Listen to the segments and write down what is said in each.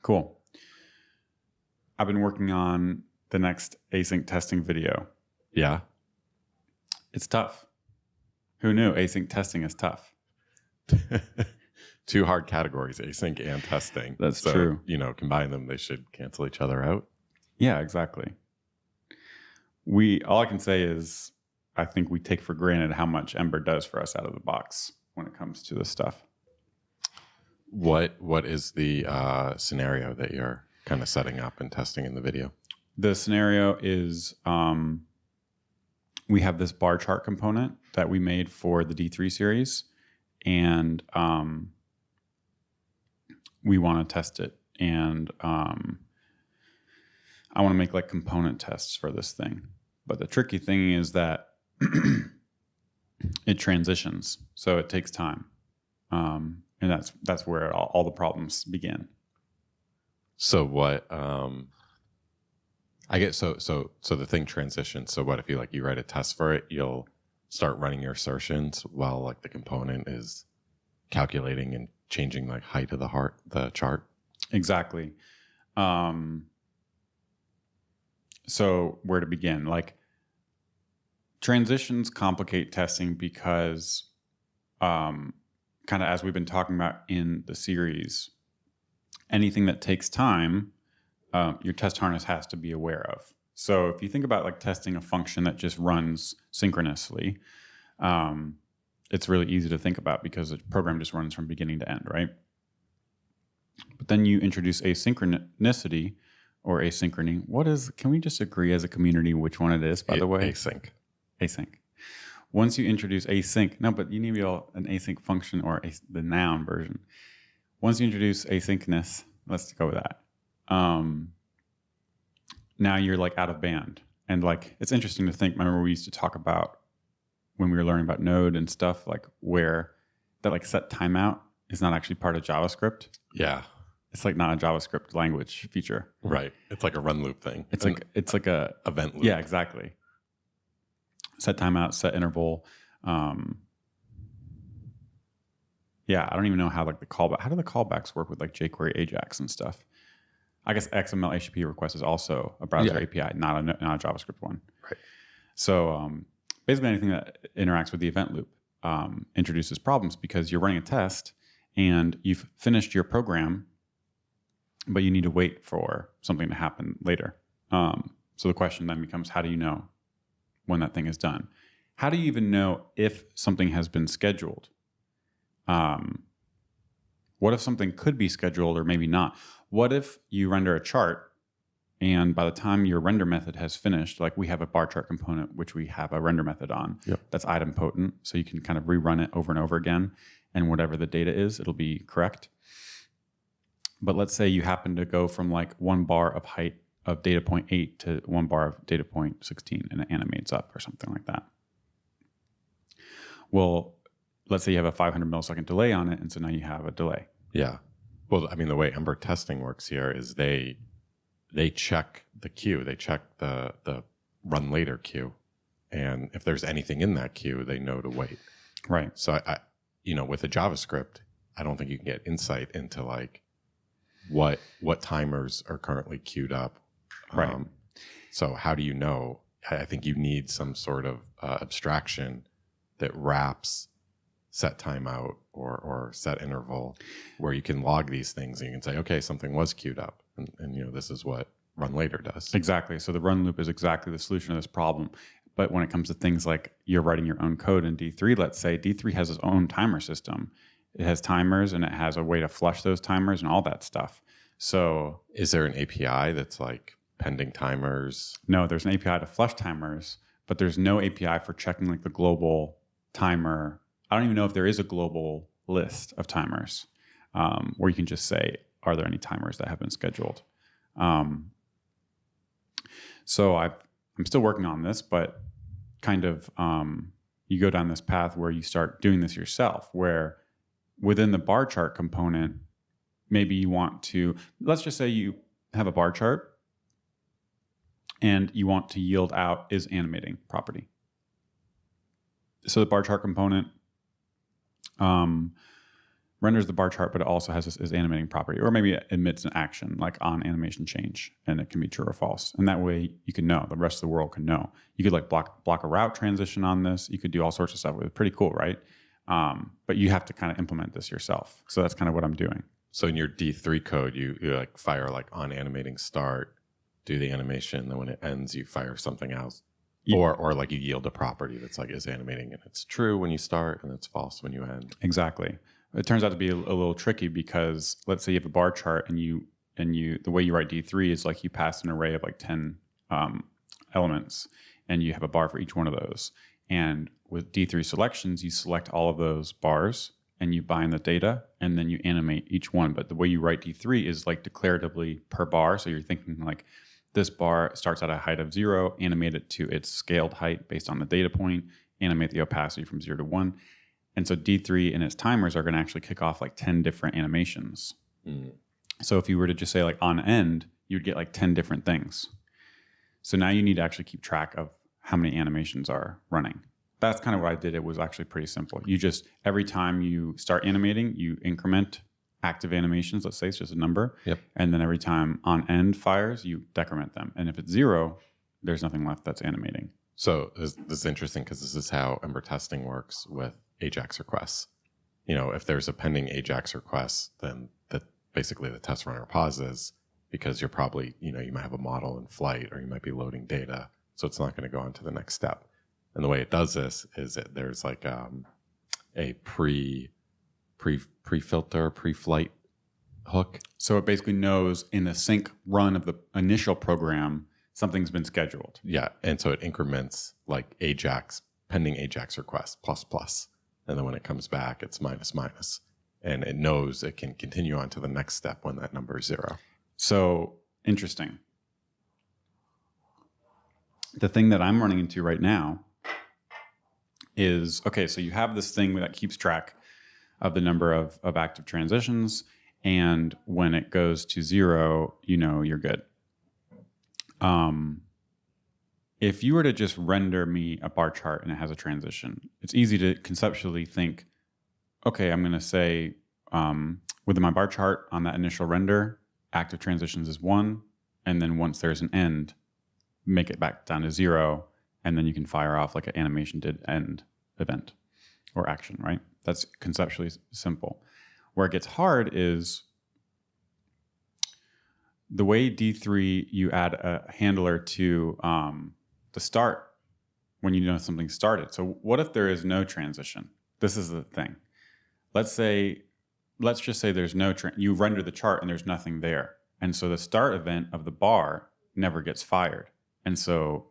Cool. I've been working on the next async testing video. Yeah. It's tough. Who knew async testing is tough? Two hard categories, async and testing. That's true. Combine them, they should cancel each other out. Yeah, exactly. All I can say is I think we take for granted how much Ember does for us out of the box when it comes to this stuff. What is the scenario that you're kind of setting up and testing in the video? The scenario is we have this bar chart component that we made for the D3 series, and we want to test it. And I want to make like component tests for this thing. But the tricky thing is that it transitions, so it takes time. And that's where all the problems begin. So what? I get so the thing transitions. So what if you write a test for it? You'll start running your assertions while like the component is calculating and changing like height of the chart. Exactly. So where to begin? Like transitions complicate testing because kind of as we've been talking about in the series, anything that takes time, your test harness has to be aware of. So if you think about like testing a function that just runs synchronously, it's really easy to think about because the program just runs from beginning to end, right? But then you introduce asynchronicity or asynchrony. Can we just agree as a community which one it is, by the way? Async. Once you introduce async, no, but you need to be an async function or the noun version. Once you introduce asynchronous, let's go with that. Now you're like out of band. And like, it's interesting to think, remember we used to talk about when we were learning about Node and stuff, like where that like set timeout is not actually part of JavaScript. Yeah. It's like not a JavaScript language feature. Right. It's like a run loop thing. It's like a event loop. Yeah, exactly. Set timeout, set interval. Yeah, I don't even know how like the callback. How do the callbacks work with like jQuery Ajax and stuff? I guess XML HTTP request is also a browser API, not a JavaScript one. Right. So basically anything that interacts with the event loop introduces problems because you're running a test and you've finished your program, but you need to wait for something to happen later. So the question then becomes, how do you know when that thing is done? How do you even know if something has been scheduled? What if something could be scheduled or maybe not? What if you render a chart and by the time your render method has finished, like we have a bar chart component, which we have a render method on, that's idempotent. So you can kind of rerun it over and over again. And whatever the data is, it'll be correct. But let's say you happen to go from like 1 bar of height of data point 8 to 1 bar of data point 16 and it animates up or something like that. Well, let's say you have a 500 millisecond delay on it, and so now you have a delay. Yeah. Well, I mean, the way Ember testing works here is they check the queue. They check the run later queue. And if there's anything in that queue, they know to wait. Right. So, with a JavaScript, I don't think you can get insight into like what timers are currently queued up. Right. So how do you know? I think you need some sort of abstraction that wraps set timeout or set interval where you can log these things and you can say, okay, something was queued up and this is what run later does. Exactly. So the run loop is exactly the solution to this problem. But when it comes to things like you're writing your own code in D3, let's say D3 has its own timer system. It has timers and it has a way to flush those timers and all that stuff. So is there an API that's like pending timers? No, there's an API to flush timers, but there's no API for checking like the global timer. I don't even know if there is a global list of timers where you can just say, are there any timers that have been scheduled? So I'm still working on this, but kind of you go down this path where you start doing this yourself, where within the bar chart component, maybe you want to, let's just say you have a bar chart and you want to yield out is animating property. So the bar chart component renders the bar chart, but it also has this animating property, or maybe it emits an action like on animation change, and it can be true or false. And that way you can know, the rest of the world can know. You could like block a route transition on this. You could do all sorts of stuff. It's pretty cool, right? But you have to kind of implement this yourself. So that's kind of what I'm doing. So in your D3 code, you like fire like on animating start, do the animation, then when it ends, you fire something else. Yeah. Or like you yield a property that's like is animating and it's true when you start and it's false when you end. Exactly. It turns out to be a little tricky because let's say you have a bar chart and you the way you write D3 is like you pass an array of like 10 elements and you have a bar for each one of those. And with D3 selections, you select all of those bars and you bind the data and then you animate each one. But the way you write D3 is like declaratively per bar. So you're thinking like this bar starts at a height of 0, animate it to its scaled height based on the data point, animate the opacity from 0 to 1. And so D3 and its timers are going to actually kick off like 10 different animations. So if you were to just say like on end, you'd get like 10 different things. So now you need to actually keep track of how many animations are running. That's kind of what I did. It was actually pretty simple. You just, every time you start animating, you increment active animations. Let's say it's just a number. Yep. And then every time on end fires, you decrement them. And if it's 0, there's nothing left that's animating. So this is interesting because this is how Ember testing works with AJAX requests. You know, if there's a pending AJAX request, then basically the test runner pauses because you're probably, you might have a model in flight or you might be loading data. So it's not going to go on to the next step. And the way it does this is that there's like a pre-filter, pre-flight hook. So it basically knows in the sync run of the initial program, something's been scheduled. Yeah. And so it increments like AJAX, pending AJAX request, plus. And then when it comes back, it's minus. And it knows it can continue on to the next step when that number is 0. So interesting. The thing that I'm running into right now is, okay, so you have this thing that keeps track of the number of active transitions. And when it goes to 0, you're good. If you were to just render me a bar chart and it has a transition, it's easy to conceptually think, okay, I'm going to say within my bar chart on that initial render, active transitions is 1. And then once there's an end, make it back down to 0. And then you can fire off like an animation did end event or action, right? That's conceptually simple. Where it gets hard is the way D3, you add a handler to the start when you know something started. So what if there is no transition? This is the thing. Let's just say there's no, you render the chart and there's nothing there. And so the start event of the bar never gets fired. And so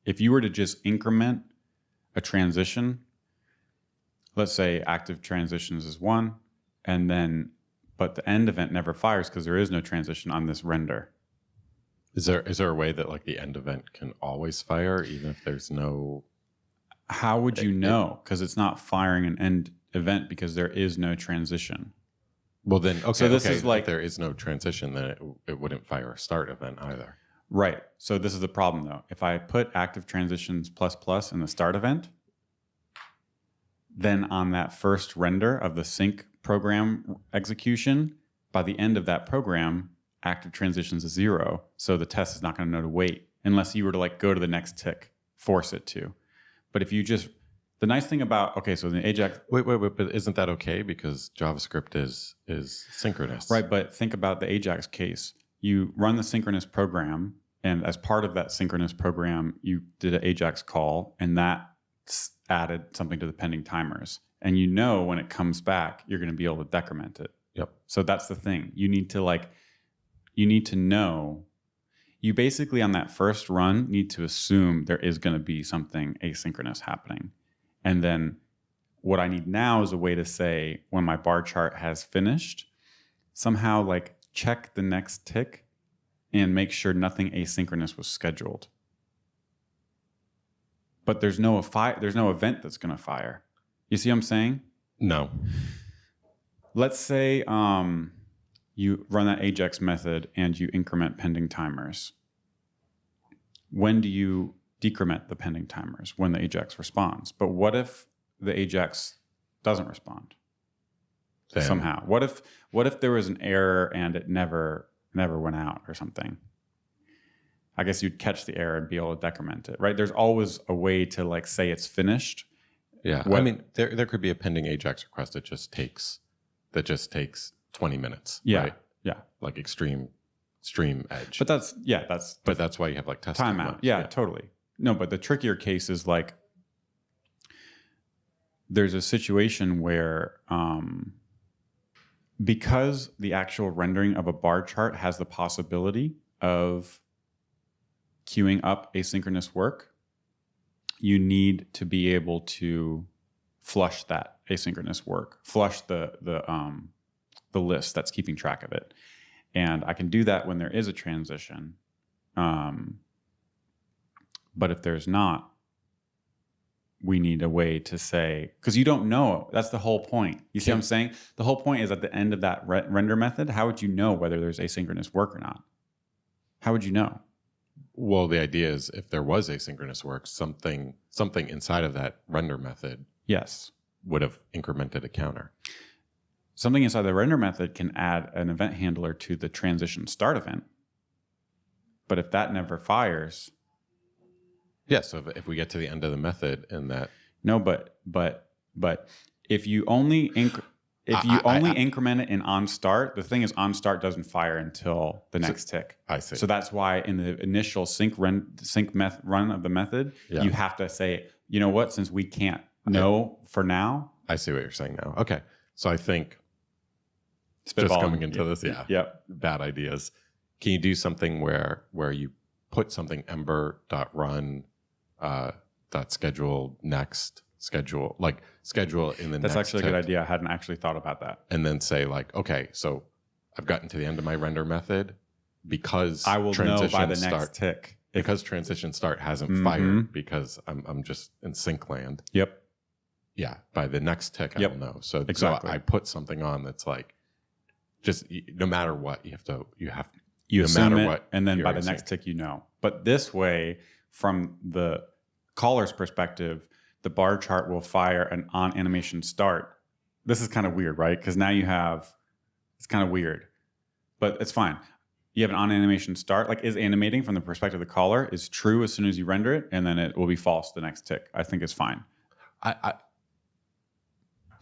if you were to just increment a transition, let's say active transitions is 1, but the end event never fires because there is no transition on this render. Is there a way that like the end event can always fire even if there's no? How would you know? Because it's not firing an end event because there is no transition. Well then, okay. So this is like, if there is no transition, then it wouldn't fire a start event either. Right. So this is the problem though. If I put active transitions ++ in the start event, then on that first render of the sync program execution, by the end of that program, active transitions is 0. So the test is not going to know to wait unless you were to like go to the next tick, force it to. But if you just, the nice thing about, okay, so the AJAX. Wait, but isn't that okay? Because JavaScript is synchronous. Right, but think about the AJAX case. You run the synchronous program, and as part of that synchronous program, you did an AJAX call, and that added something to the pending timers. And when it comes back, you're going to be able to decrement it. Yep. So that's the thing. You need to know, you basically on that first run need to assume there is going to be something asynchronous happening. And then what I need now is a way to say when my bar chart has finished, somehow like check the next tick and make sure nothing asynchronous was scheduled. But there's no event that's going to fire. You see what I'm saying? No. Let's say you run that AJAX method and you increment pending timers. When do you decrement the pending timers? When the AJAX responds. But what if the AJAX doesn't respond? then somehow. What if there was an error and it never went out or something? I guess you'd catch the error and be able to decrement it, right? There's always a way to like say it's finished. Yeah. I mean, there could be a pending Ajax request that just takes 20 minutes. Yeah. Right? Yeah. Like extreme edge. But that's why you have like test timeout. Yeah, totally. No, but the trickier case is like there's a situation where because the actual rendering of a bar chart has the possibility of queuing up asynchronous work, you need to be able to flush that asynchronous work, flush the list that's keeping track of it. And I can do that when there is a transition. But if there's not, we need a way to say, because you don't know. That's the whole point. You see what I'm saying? The whole point is at the end of that render method, how would you know whether there's asynchronous work or not? How would you know? Well, the idea is if there was asynchronous work, something inside of that render method Yes. would have incremented a counter. Something inside the render method can add an event handler to the transition start event. But if that never fires... Yeah, so if we get to the end of the method and that... No, but if you only increment it in on start, the thing is on start doesn't fire until the next tick. I see. So that's why in the initial run of the method, you have to say, you know what, since we can't know for now. I see what you're saying now. Okay. So I think Spitballing. Just coming into this, Yep. bad ideas. Can you do something where you put something ember.run .schedule next schedule in the That's next That's actually a tick, good idea. I hadn't actually thought about that. and then say like, okay, so I've gotten to the end of my render method because I will know by the next tick. Because transition start hasn't fired because I'm just in sync land. Yep. Yeah, by the next tick I will know. So Exactly. So I put something on that's like just no matter what you have You no assume matter it, what and then you're by the in next sync. tick, you know. But this way, from the caller's perspective, the bar chart will fire an on animation start. This is kind of weird, right? Because now it's kind of weird, but it's fine. You have an on animation start, like is animating from the perspective of the caller is true as soon as you render it, and then it will be false the next tick. I think it's fine.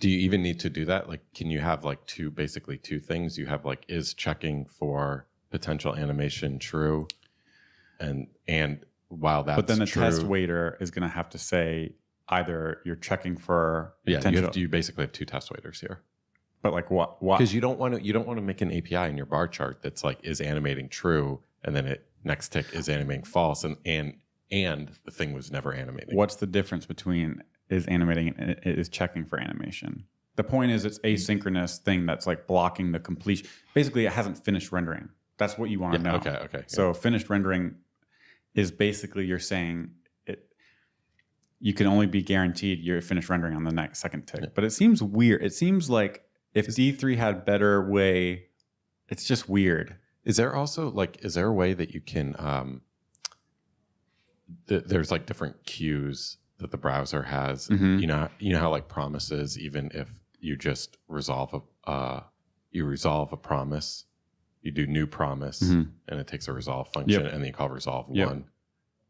Do you even need to do that? Like, can you have like basically two things? You have like is checking for potential animation true, and while that's but then the true, test waiter is going to have to say either you're checking for potential. You basically have two test waiters here. But like what? Because you don't want to make an API in your bar chart that's like is animating true, and then it next tick is animating false, and the thing was never animating. What's the difference between is animating and is checking for animation? The point is it's asynchronous thing that's like blocking the completion. Basically, it hasn't finished rendering. That's what you want to know. Okay. So finished rendering is basically you're saying you can only be guaranteed you're finished rendering on the second tick. Yeah. But it seems weird. It seems like if D3 had better way, it's just weird. Is there a way that you can there's like different queues that the browser has. Mm-hmm. You know how like promises, even if you just resolve a promise, you do new promise, and it takes a resolve function, and then you call resolve one,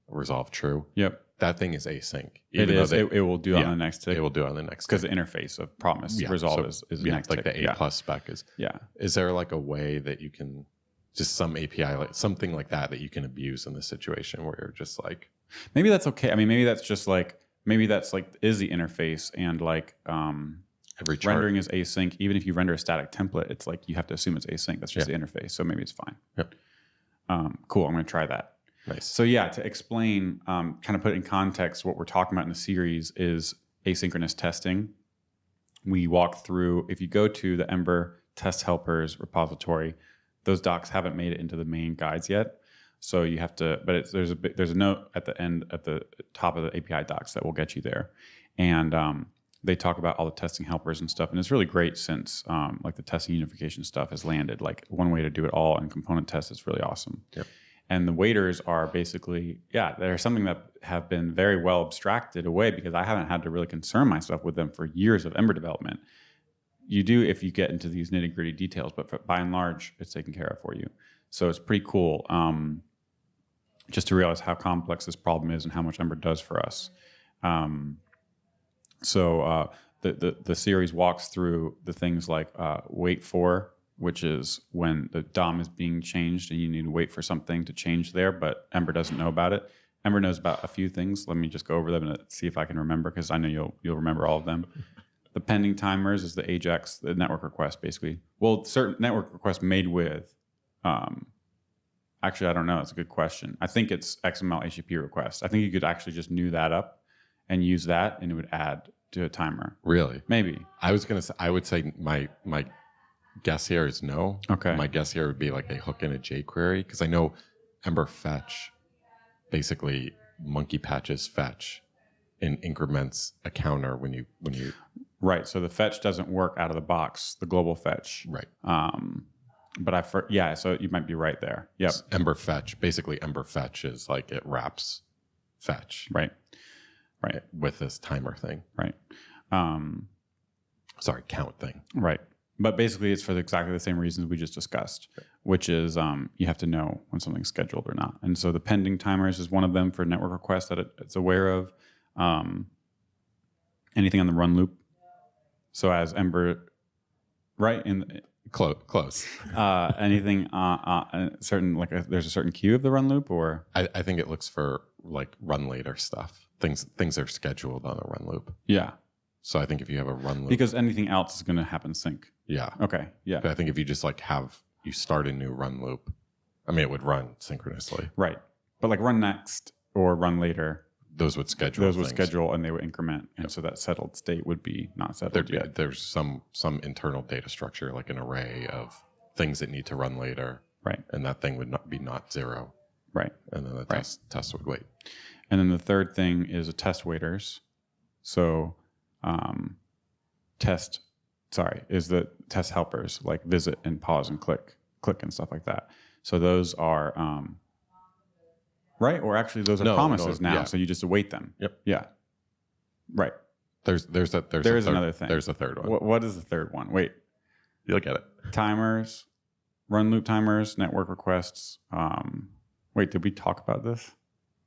resolve true. Yep. That thing is async. It is. It will do on the next tick. It will do on the next because the interface of promise resolve is the next like tick. The A+ spec is. Yeah. Is there like a way that you can just some API like something like that you can abuse in this situation where you're just like maybe that's okay. I mean, maybe that's is the interface and like every chart. Rendering is async. Even if you render a static template, it's like you have to assume it's async. That's just the interface. So maybe it's fine. Yep. Cool. I'm going to try that. Nice. So yeah, to explain, kind of put in context what we're talking about in the series is asynchronous testing. We walk through, if you go to the Ember test helpers repository, those docs haven't made it into the main guides yet. So you have to, but there's a note at the end, at the top of the API docs that will get you there. And they talk about all the testing helpers and stuff. And it's really great since like the testing unification stuff has landed. Like one way to do it all in component tests is really awesome. Yep. And the waiters are basically, they're something that have been very well abstracted away because I haven't had to really concern myself with them for years of Ember development. you do if you get into these nitty gritty details, but by and large, it's taken care of for you. So it's pretty cool just to realize how complex this problem is and how much Ember does for us. The series walks through the things like wait for, which is when the DOM is being changed and you need to wait for something to change there, but Ember doesn't know about it. Ember knows about a few things. Let me just go over them and see if I can remember, because I know you'll remember all of them. The pending timers is the AJAX, the network request, basically. Well, certain network requests made with, actually, I don't know. It's a good question. I think it's XML HTTP requests. I think you could actually just new that up and use that, and it would add to a timer. Really? Maybe. I would say my guess here is no. Okay. My guess here would be like a hook and a jQuery, because I know Ember fetch basically monkey patches fetch and increments a counter when you Right. So the fetch doesn't work out of the box, the global fetch. right. But so you might be right there. Yep. Ember fetch is like it wraps fetch Right. with this timer thing. Right. Sorry, count thing. Right. But basically it's for exactly the same reasons we just discussed, which is you have to know when something's scheduled or not. And so the pending timers is one of them for network requests that it's aware of. Anything on the run loop. So as Ember, right? Close. Anything certain, there's a certain queue of the run loop, or? I think it looks for like run later stuff. Things are scheduled on a run loop. Yeah. So I think if you have a run loop. Because anything else is going to happen sync. Yeah. Okay. Yeah. But I think if you just you start a new run loop, I mean, it would run synchronously. Right. But like run next or run later. Those would schedule. And they would increment. And so that settled state would be not settled yet. There's some internal data structure, like an array of things that need to run later. Right. And that thing would not be zero. Right. And then the test would wait. And then the third thing is a test waiters. So is the test helpers, like visit and pause and click and stuff like that. So those are right, or actually those are promises now. Yeah. So you just await them. Yep. Yeah. Right. There's another thing. There's a third one. What is the third one? Wait. You'll get it. Timers, run loop timers, network requests. Wait, did we talk about this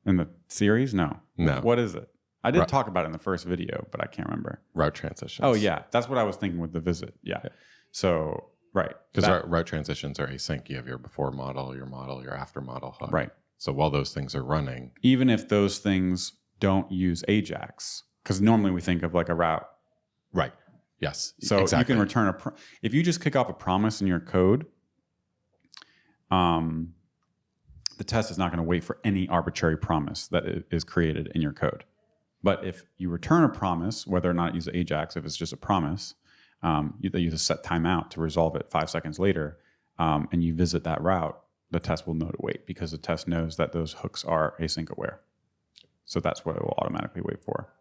in the series? No. What is it? I did talk about it in the first video, but I can't remember. Route transitions. Oh, yeah. That's what I was thinking with the visit. Yeah. So, right. Because route transitions are async. You have your before model, your after model hook. Right. So while those things are running. Even if those things don't use AJAX, because normally we think of like a route. Right. Yes. So exactly. You can return if you just kick off a promise in your code, the test is not going to wait for any arbitrary promise that is created in your code. But if you return a promise, whether or not it uses AJAX, if it's just a promise, they use a set timeout to resolve it 5 seconds later, and you visit that route, the test will know to wait because the test knows that those hooks are async aware. So that's what it will automatically wait for.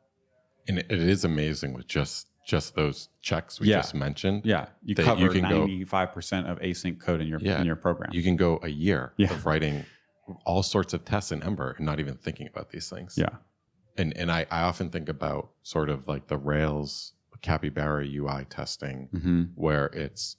And it is amazing with just those checks we just mentioned. Yeah, you cover 95% of async code in your program. You can go a year of writing all sorts of tests in Ember and not even thinking about these things. Yeah. And I often think about sort of like the Rails Capybara UI testing, where it's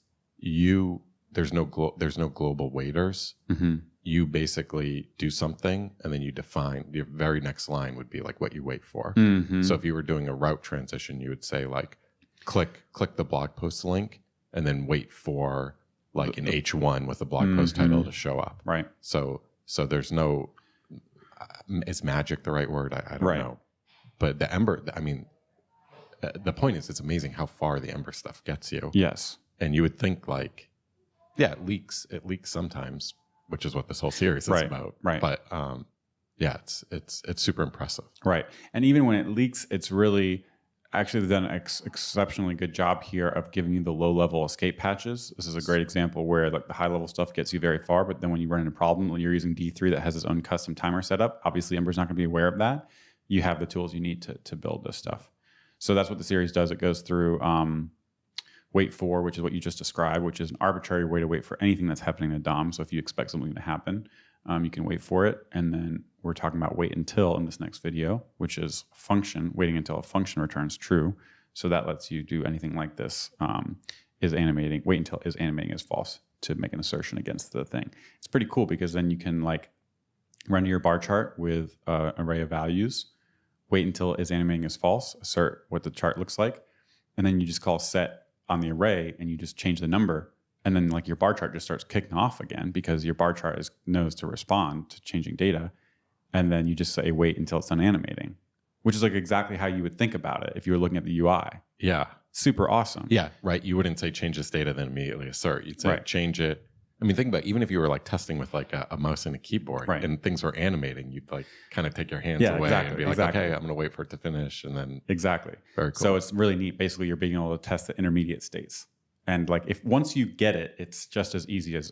there's no global waiters. Mm-hmm. You basically do something and then you define your very next line would be like what you wait for. Mm-hmm. So if you were doing a route transition, you would say like click the blog post link and then wait for like an H1 with a blog post title to show up. Right. So there's no. Is magic the right word? I don't know. But the Ember, I mean, the point is, it's amazing how far the Ember stuff gets you. Yes. And you would think like, it leaks sometimes, which is what this whole series is about. Right. But it's super impressive. Right. And even when it leaks, it's really actually done an exceptionally good job here of giving you the low-level escape patches. This is a great example where like the high-level stuff gets you very far, but then when you run into a problem, when you're using D3 that has its own custom timer setup, obviously Ember's not going to be aware of that. You have the tools you need to build this stuff. So that's what the series does. It goes through wait for, which is what you just described, which is an arbitrary way to wait for anything that's happening in the DOM. So if you expect something to happen, you can wait for it. And then we're talking about wait until in this next video, which is function, waiting until a function returns true. So that lets you do anything like this. Is animating, wait until is animating is false to make an assertion against the thing. It's pretty cool because then you can like render your bar chart with an array of values, wait until is animating is false, assert what the chart looks like, and then you just call set on the array and you just change the number, and then like your bar chart just starts kicking off again because your bar chart knows to respond to changing data, and then you just say wait until it's done animating, which is like exactly how you would think about it if you were looking at the UI. Yeah. Super awesome. Yeah, right. You wouldn't say change this data, then immediately assert. You'd say Right. change it. I mean, think about even if you were like testing with like a mouse and a keyboard Right. and things were animating, you'd like kind of take your hands Yeah, away exactly, and be like, exactly. okay, I'm going to wait for it to finish. And then Exactly. very cool. So it's really neat. Basically, you're being able to test the intermediate states. And like if once you get it, it's just as easy as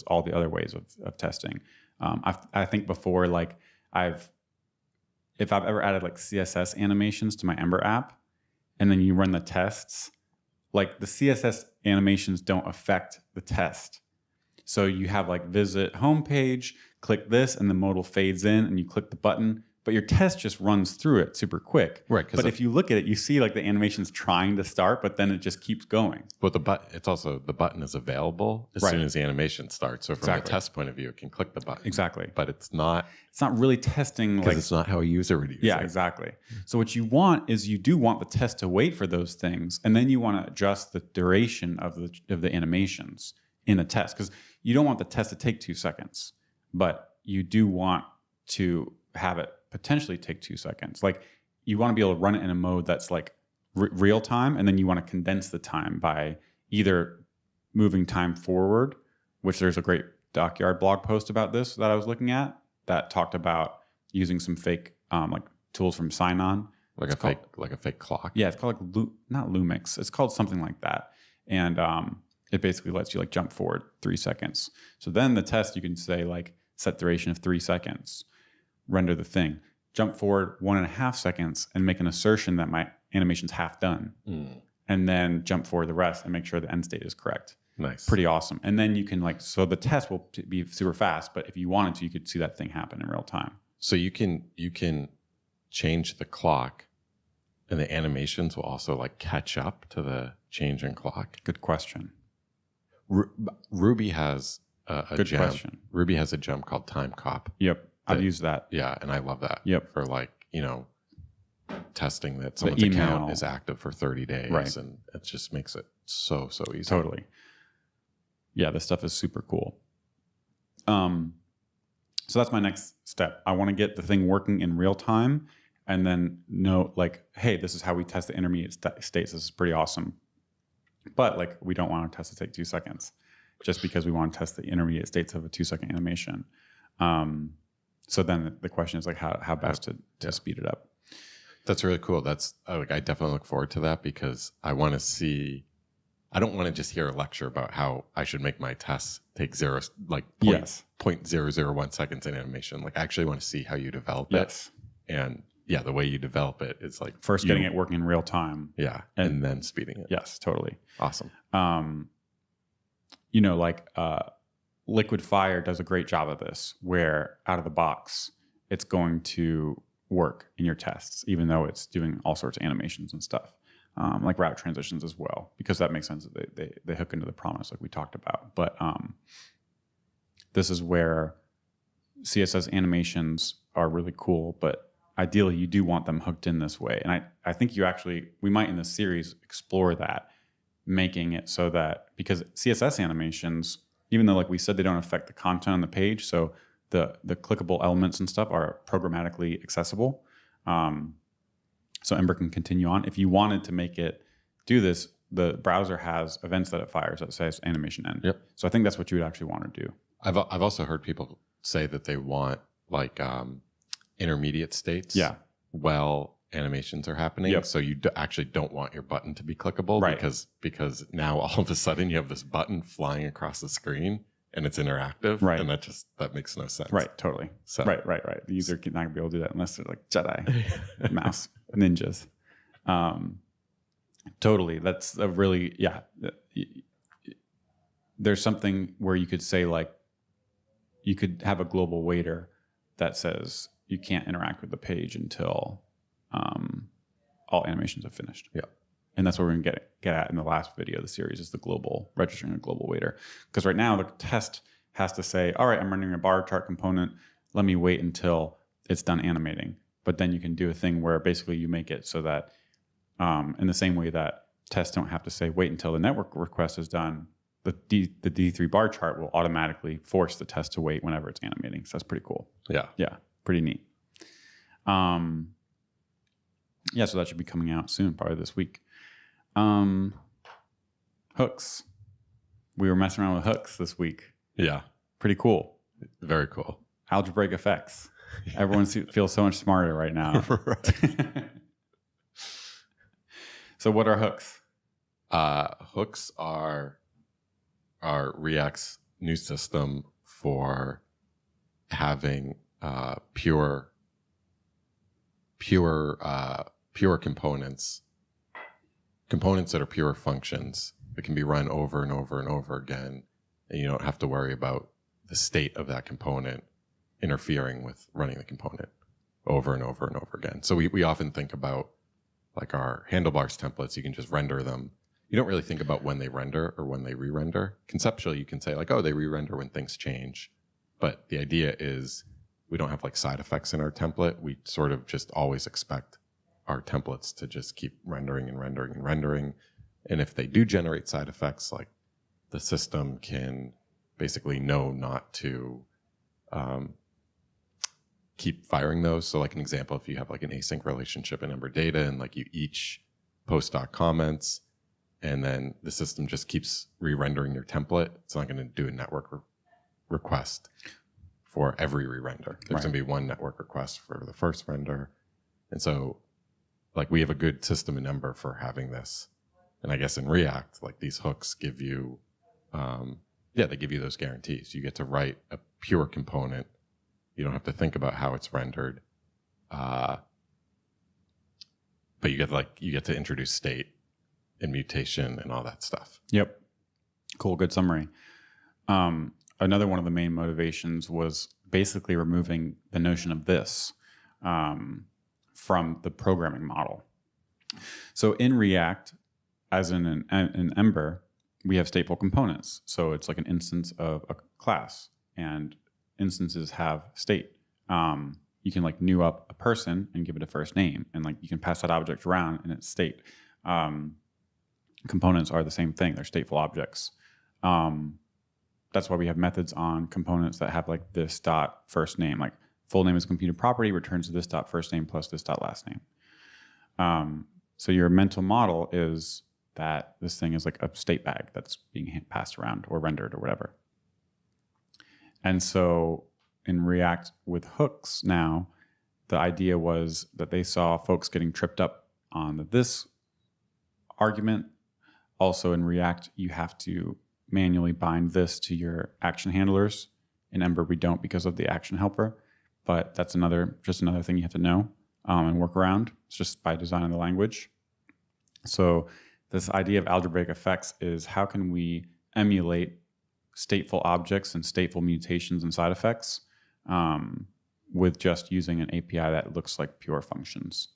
all the other ways of testing. I think before, like if I've ever added like CSS animations to my Ember app, and then you run the tests, like the CSS animations don't affect the test. So you have like visit homepage, click this, and the modal fades in, and you click the button, but your test just runs through it super quick. Right. But if you look at it, you see like the animation's trying to start, but then it just keeps going. But it's also the button is available as Right. soon as the animation starts. So from Exactly. a test point of view, it can click the button. Exactly. But it's not really testing because like it's not how a user would use yeah, it. exactly. So what you want is you do want the test to wait for those things, and then you want to adjust the duration of the animations in the test, because you don't want the test to take 2 seconds, but you do want to have it potentially take 2 seconds. Like you want to be able to run it in a mode that's like real time, and then you want to condense the time by either moving time forward, which there's a great Dockyard blog post about this that I was looking at that talked about using some fake like tools from Sign-On. Like a fake clock. Yeah, it's called like not Lumix. It's called something like that, and it basically lets you like jump forward 3 seconds. So then the test, you can say like set duration of 3 seconds, render the thing, jump forward 1.5 seconds, and make an assertion that my animation's half done, and then jump forward the rest and make sure the end state is correct. Nice. Pretty awesome. And then you can like, so the test will be super fast, but if you wanted to, you could see that thing happen in real time. So you can change the clock, and the animations will also like catch up to the change in clock. Good question. Ruby has a Good gem. question. Ruby has a gem called Time Cop. Yep. I've used that. Yeah, and I love that. Yep. For like, testing that someone's email account is active for 30 days. Right. And it just makes it so easy. Totally. Yeah, this stuff is super cool. So that's my next step. I want to get the thing working in real time, and then know like, hey, this is how we test the intermediate states. This is pretty awesome. But like, we don't want to test to take 2 seconds just because we want to test the intermediate states of a 2-second animation. So then the question is like how best to speed it up. That's really cool. That's like, I definitely look forward to that because I want to see, I don't want to just hear a lecture about how I should make my tests take 0.001 seconds in animation. Like I actually want to see how you develop it. And yeah, the way you develop it is like first getting it working in real time. Yeah. And then speeding it. Yes, totally. Awesome. Liquid Fire does a great job of this, where out of the box, it's going to work in your tests, even though it's doing all sorts of animations and stuff, like route transitions as well, because that makes sense that they hook into the promise like we talked about. But this is where CSS animations are really cool, but ideally you do want them hooked in this way. And I think we might in this series explore that, making it so that, because CSS animations, even though like we said, they don't affect the content on the page, so the clickable elements and stuff are programmatically accessible. So Ember can continue on. If you wanted to make it do this, the browser has events that it fires that says animation end. Yep. So I think that's what you would actually want to do. I've also heard people say that they want like intermediate states. Yeah. While animations are happening. Yep. So you actually don't want your button to be clickable, right? Because now all of a sudden you have this button flying across the screen and it's interactive, right? And that makes no sense, right? Totally. So right. The user not gonna be able to do that unless they're like Jedi mouse ninjas. Totally. That's a really There's something where you could say like you could have a global waiter that says you can't interact with the page until all animations are finished. Yeah. And that's what we're going to get at in the last video of the series is the global, registering a global waiter. Because right now the test has to say, all right, I'm rendering a bar chart component. Let me wait until it's done animating. But then you can do a thing where basically you make it so that in the same way that tests don't have to say, wait until the network request is done, the D3 bar chart will automatically force the test to wait whenever it's animating. So that's pretty cool. Yeah. Yeah, pretty neat. Yeah, so that should be coming out soon, probably this week. Hooks. We were messing around with hooks this week. Yeah. Pretty cool. Very cool. Algebraic effects. Everyone feels so much smarter right now. Right. So what are hooks? Hooks are React's new system for having pure components that are pure functions that can be run over and over and over again, and you don't have to worry about the state of that component interfering with running the component over and over and over again. So we often think about like our handlebars templates. You can just render them. You don't really think about when they render or when they re-render. Conceptually, you can say like, oh, they re-render when things change. But the idea is we don't have like side effects in our template. We sort of just always expect our templates to just keep rendering and rendering and rendering. And if they do generate side effects, like the system can basically know not to keep firing those. So like an example, if you have like an async relationship in Ember data and like you each post doc comments and then the system just keeps re-rendering your template, it's not going to do a network request for every re-render. There's going to be one network request for the first render. And so like we have a good system in Ember for having this. And I guess in React, like these hooks give you, they give you those guarantees. You get to write a pure component. You don't have to think about how it's rendered. But you get to introduce state and mutation and all that stuff. Yep. Cool. Good summary. Another one of the main motivations was basically removing the notion of this from the programming model. So in React, as in Ember, we have stateful components. So it's like an instance of a class, and instances have state. You can like new up a person and give it a first name, and like you can pass that object around in its state. Components are the same thing. They're stateful objects. That's why we have methods on components that have like this dot first name, like full name is computed property returns to this dot first name plus this dot last name. So your mental model is that this thing is like a state bag that's being passed around or rendered or whatever. And so in React with hooks now, the idea was that they saw folks getting tripped up on the this argument. Also in React, you have to manually bind this to your action handlers. In Ember, we don't because of the action helper, but that's just another thing you have to know and work around. It's just by design of the language. So this idea of algebraic effects is how can we emulate stateful objects and stateful mutations and side effects with just using an API that looks like pure functions.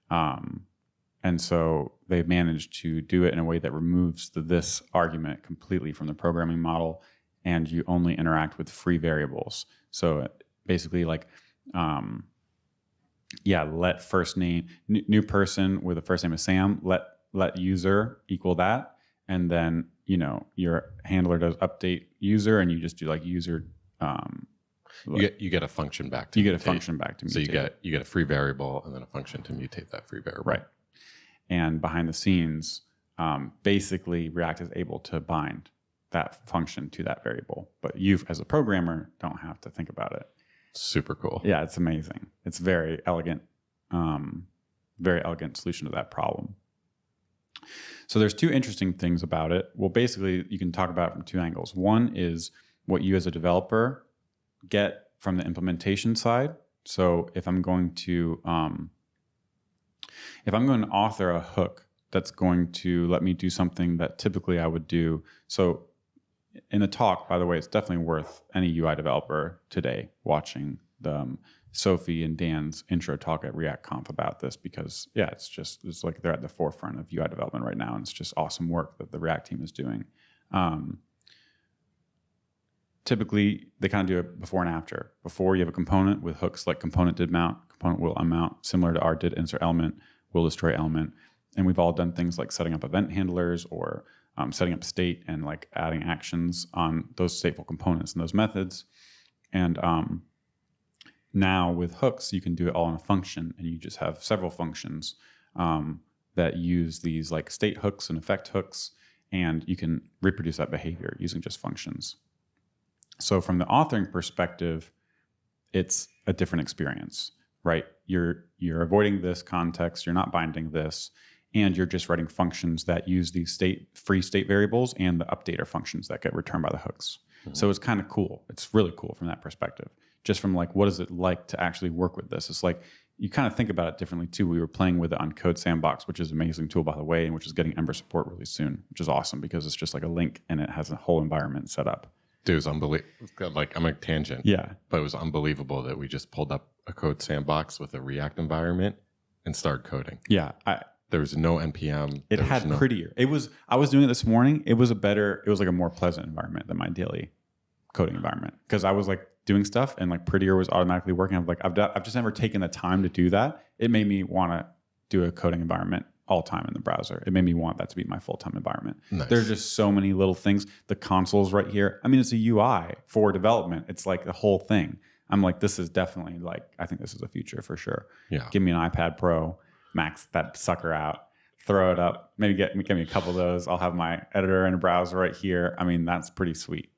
And so they've managed to do it in a way that removes the this argument completely from the programming model, and you only interact with free variables. So basically like, let first name, new person with a first name of Sam, let user equal that. And then, your handler does update user, and you just do like user. You get a function back to you mutate. get a function back to mutate. So you get a free variable and then a function to mutate that free variable. Right. And behind the scenes, basically React is able to bind that function to that variable. But you as a programmer don't have to think about it. Super cool. Yeah, it's amazing. It's very elegant solution to that problem. So there's two interesting things about it. Well, basically you can talk about it from two angles. One is what you as a developer get from the implementation side. So if I'm going to author a hook that's going to let me do something that typically I would do. So in the talk, by the way, it's definitely worth any UI developer today watching Sophie and Dan's intro talk at React Conf about this, because it's like they're at the forefront of UI development right now, and it's just awesome work that the React team is doing. Typically, they kind of do it before and after. Before, you have a component with hooks like component did mount, component will unmount, similar to our did insert element, will destroy element. And we've all done things like setting up event handlers or setting up state and like adding actions on those stateful components and those methods. And now with hooks, you can do it all in a function, and you just have several functions that use these like state hooks and effect hooks, and you can reproduce that behavior using just functions. So from the authoring perspective, it's a different experience, right? You're avoiding this context, you're not binding this, and you're just writing functions that use these free state variables and the updater functions that get returned by the hooks. Mm-hmm. So it's kind of cool. It's really cool from that perspective. Just from like, what is it like to actually work with this? It's like, you kind of think about it differently too. We were playing with it on Code Sandbox, which is an amazing tool, by the way, and which is getting Ember support really soon, which is awesome because it's just like a link and it has a whole environment set up. Dude, it was unbelievable. Like, I'm a tangent. Yeah. But it was unbelievable that we just pulled up a Code Sandbox with a React environment and started coding. Yeah. There was no NPM. It had prettier. I was doing it this morning. It was like a more pleasant environment than my daily coding environment, because I was like doing stuff and like prettier was automatically working. I'm like, I've just never taken the time to do that. It made me want to do a coding environment all time in the browser. It made me want that to be my full-time environment. Nice. There's just so many little things. The console's right here. I mean, it's a UI for development. It's like the whole thing. I'm like, this is definitely like, I think this is a future for sure. Yeah. Give me an iPad Pro, max that sucker out, throw it up, maybe give me a couple of those. I'll have my editor and a browser right here. I mean, that's pretty sweet.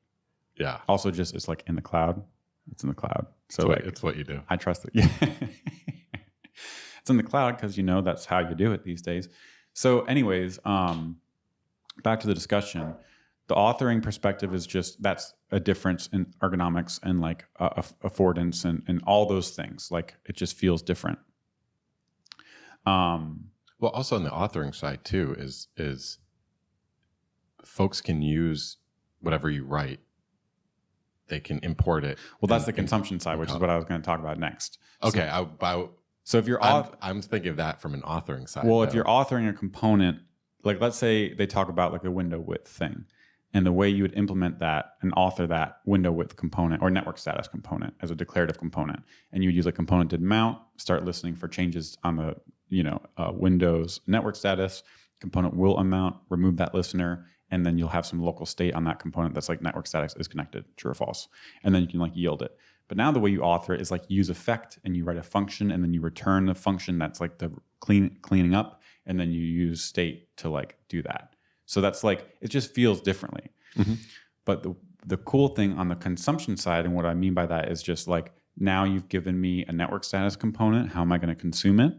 Yeah. Also, just it's like in the cloud. It's in the cloud. So it's what you do. I trust it. Yeah. It's in the cloud because that's how you do it these days. So anyways, back to the discussion. The authoring perspective is just, that's a difference in ergonomics and like affordance and all those things. Like it just feels different. Well, also on the authoring side too is folks can use whatever you write. They can import it. Well, that's the consumption side, which is what I was going to talk about next. Okay. So if you're I'm thinking of that from an authoring side. Well, if you're authoring a component, like let's say they talk about like a window width thing, and the way you would implement that and author that window width component or network status component as a declarative component, and you would use a component did mount, start listening for changes on the Windows network status, component will unmount, remove that listener, and then you'll have some local state on that component that's like network status is connected, true or false, and then you can like yield it. But now the way you author it is like use effect, and you write a function, and then you return a function that's like the cleaning up, and then you use state to like do that. So that's like, it just feels differently. Mm-hmm. But the cool thing on the consumption side, and what I mean by that is just like, now you've given me a network status component. How am I going to consume it?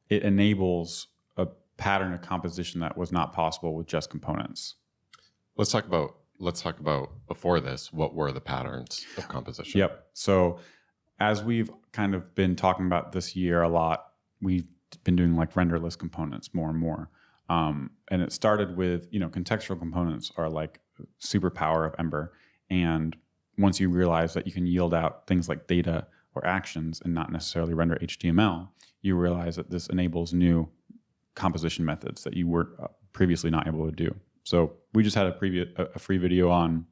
It enables a pattern of composition that was not possible with just components. Let's talk about before this, what were the patterns of composition? Yep. So as we've kind of been talking about this year a lot, we've been doing like renderless components more and more. And it started with, contextual components are like superpower of Ember. And once you realize that you can yield out things like data or actions and not necessarily render HTML, you realize that this enables new composition methods that you were previously not able to do. So we just had a free video on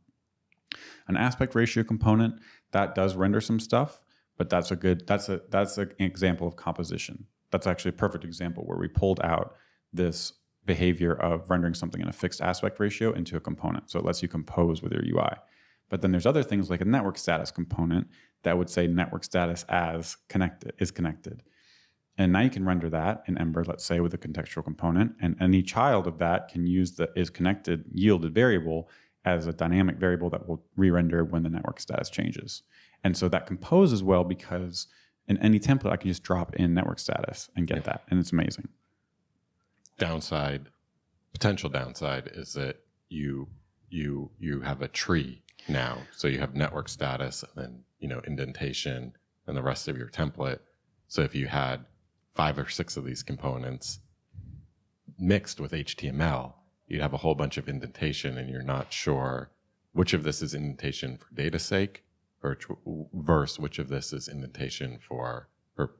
an aspect ratio component that does render some stuff, but that's an example of composition. That's actually a perfect example where we pulled out this behavior of rendering something in a fixed aspect ratio into a component. So it lets you compose with your UI. But then there's other things like a network status component that would say network status is connected. And now you can render that in Ember, let's say, with a contextual component, and any child of that can use the is connected yielded variable as a dynamic variable that will re-render when the network status changes. And so that composes well because in any template, I can just drop in network status and get that, and it's amazing. Potential downside is that you have a tree now, so you have network status and then indentation and the rest of your template. So if you had 5 or 6 of these components mixed with HTML, you'd have a whole bunch of indentation, and you're not sure which of this is indentation for data's sake versus which of this is indentation for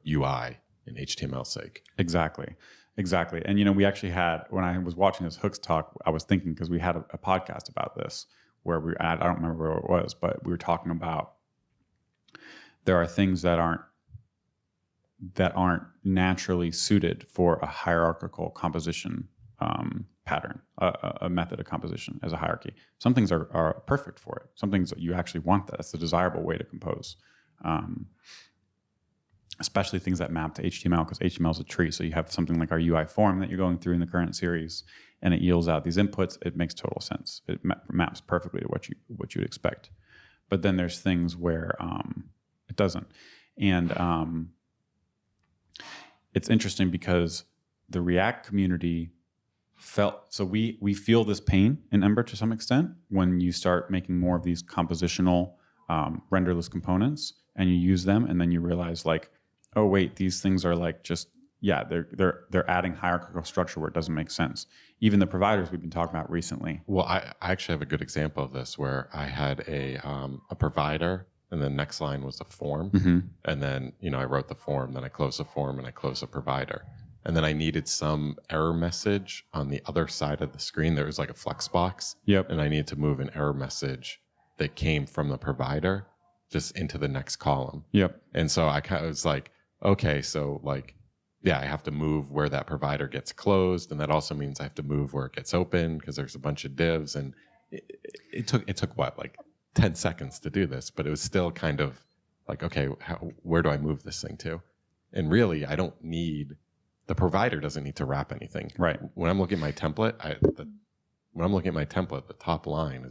UI and HTML sake. Exactly. And, we actually had, when I was watching this hooks talk, I was thinking, because we had a podcast about this where we were at, I don't remember where it was, but we were talking about there are things that aren't naturally suited for a hierarchical composition pattern, a method of composition as a hierarchy. Some things are perfect for it. Some things that you actually want that. That's the desirable way to compose. Especially things that map to HTML, because HTML is a tree. So you have something like our UI form that you're going through in the current series, and it yields out these inputs. It makes total sense. It maps perfectly to what you would expect. But then there's things where it doesn't. And it's interesting because the React community so we feel this pain in Ember to some extent when you start making more of these compositional renderless components and you use them, and then you realize like, oh wait, these things are like they're adding hierarchical structure where it doesn't make sense. Even the providers we've been talking about recently. Well, I actually have a good example of this where I had a provider, and the next line was a form. Mm-hmm. And then, I wrote the form, then I closed the form and I closed the provider. And then I needed some error message on the other side of the screen. There was like a flex box. Yep. And I needed to move an error message that came from the provider just into the next column. Yep. And so I kind of was like, okay, so like, yeah, I have to move where that provider gets closed. And that also means I have to move where it gets open because there's a bunch of divs. And it took what, like 10 seconds to do this, but it was still kind of like, okay, where do I move this thing to? And really, the provider doesn't need to wrap anything. Right. When I'm looking at my template, the top line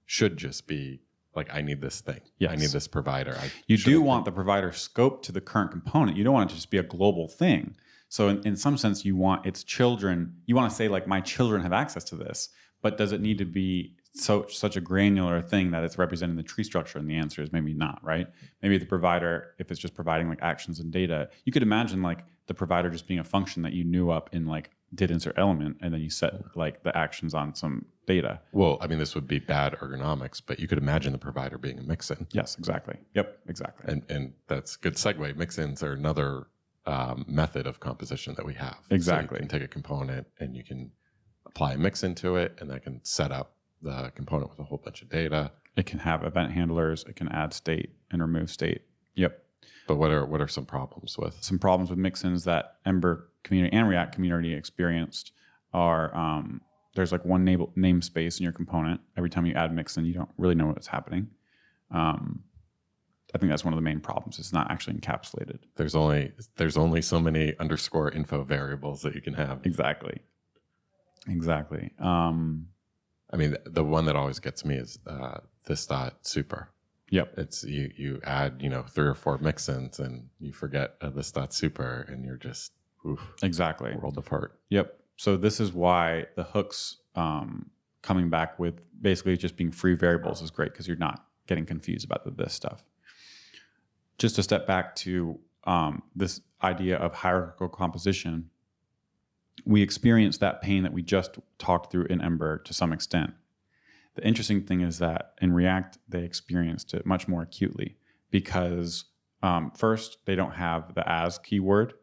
should just be like, I need this thing. Yes. I need this provider. You do want the provider scope to the current component. You don't want it to just be a global thing. So in some sense, you want its children, you want to say like, my children have access to this, but does it need to be such a granular thing that it's representing the tree structure? And the answer is maybe not, right? Maybe the provider, if it's just providing like actions and data, you could imagine like the provider just being a function that you knew up in like did insert element, and then you set like the actions on some data. Well, I mean, this would be bad ergonomics, but you could imagine the provider being a mixin. Yes, exactly. Yep, exactly. And that's a good segue. Mixins are another method of composition that we have. Exactly. So you can take a component and you can apply a mixin to it, and that can set up the component with a whole bunch of data. It can have event handlers. It can add state and remove state. Yep. But what are some problems with? Some problems with mixins that Ember community and React community experienced are there's like one namespace in your component. Every time you add mixin, you don't really know what's happening. I think that's one of the main problems. It's not actually encapsulated. There's only so many underscore info variables that you can have. Exactly. I mean, the one that always gets me is this dot super. Yep. It's you add 3 or 4 mixins and you forget this dot super, and you're just exactly world apart. Yep. So this is why the hooks coming back with basically just being free variables is great, because you're not getting confused about this stuff. Just to step back to this idea of hierarchical composition, we experience that pain that we just talked through in Ember to some extent. The interesting thing is that in React, they experienced it much more acutely because first, they don't have the as keyword.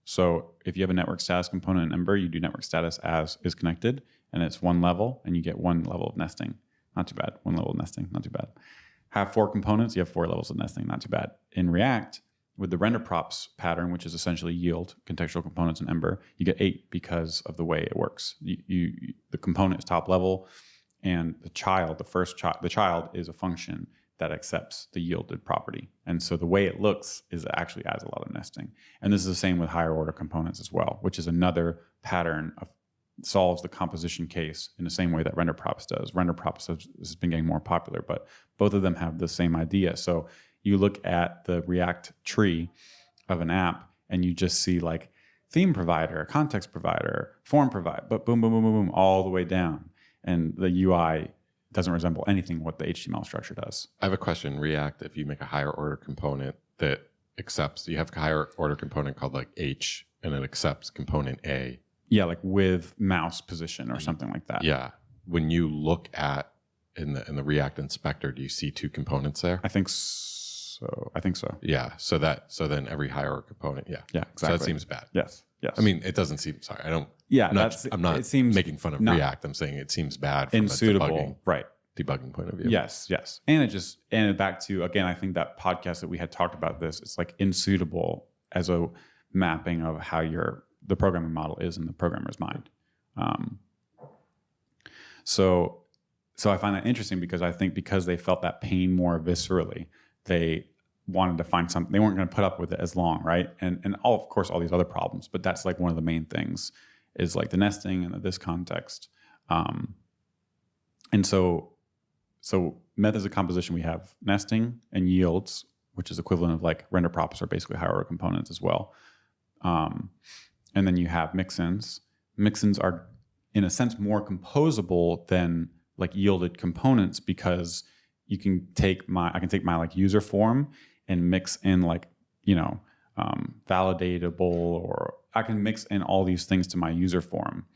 So if you have a network status component in Ember, you do network status as is connected, and it's one level, and you get one level of nesting. Not too bad. One level of nesting, not too bad. Have 4 components, you have 4 levels of nesting, not too bad. In React, with the render props pattern, which is essentially yield contextual components in Ember, you get 8 because of the way it works. The component is top level, and the child is a function that accepts the yielded property. And so the way it looks is it actually adds a lot of nesting. And this is the same with higher order components as well, which is another pattern of solves the composition case in the same way that render props does. Render props has been getting more popular, but both of them have the same idea. So you look at the React tree of an app and you just see like theme provider, context provider, form provider, but boom, boom, boom, boom, boom, all the way down. And the UI doesn't resemble anything what the HTML structure does. I have a question. React, if you make a higher order component that accepts, you have a higher order component called like H, and it accepts component A. Yeah, like with mouse position or something like that. Yeah. When you look at in the React inspector, do you see 2 components there? I think so. Yeah. So then every higher component. Yeah. Yeah, exactly. So that seems bad. Yes. I mean, it doesn't seem, sorry, I don't, Yeah, I'm not it seems making fun of React. I'm saying it seems bad from unsuitable. a debugging point of view. Yes. And back to, again, I think that podcast that we had talked about this, it's like unsuitable as a mapping of how the programming model is in the programmer's mind. So I find that interesting because I think because they felt that pain more viscerally, they wanted to find something. They weren't going to put up with it as long, right? And of course, all these other problems, but that's like one of the main things is like the nesting and this context. And so methods of composition, we have nesting and yields, which is equivalent of like render props are basically higher order components as well. And then you have mixins. Mixins are in a sense more composable than like yielded components because I can take my like user form and mix in like, validatable, or I can mix in all these things to my user form,